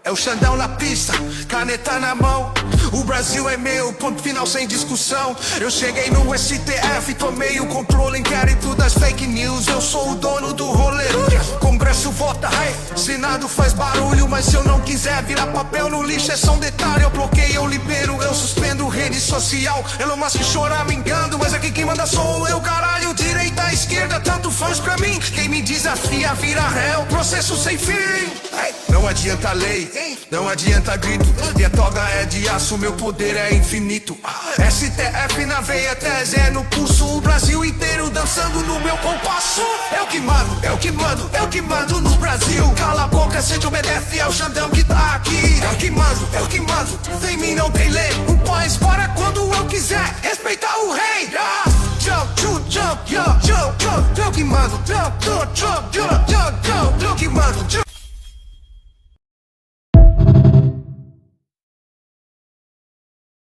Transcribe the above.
É o Xandão na pista, caneta na mão. O Brasil é meu, ponto final sem discussão. Eu cheguei no STF, tomei o controle, inquérito das fake news. Eu sou o dono do rolê. Congresso vota, Senado faz barulho, mas se eu não quiser virar papel no lixo é só um detalhe. Eu bloqueio, eu libero, eu suspendo rede social. Elon Musk chora me engano, mas aqui quem manda sou eu, caralho. Direita, esquerda, tanto faz pra mim. Quem me desafia vira réu, processo sem fim. Não adianta lei, não adianta grito. Minha toga é de aço, meu poder é infinito. STF na veia, tese no pulso. O Brasil inteiro dançando no meu compasso. Eu que mando, eu que mando, eu que mando no Brasil. Cala a boca, cê te obedece, é o Xandão que tá aqui. Eu que mando, eu que mando, sem mim não tem lei. Um país para quando eu quiser, respeitar o rei. Jump, jump, jump, jump, jump, jump. Eu que mando, jump, jump, jump, jump, jump, jump. Eu que mando, jump.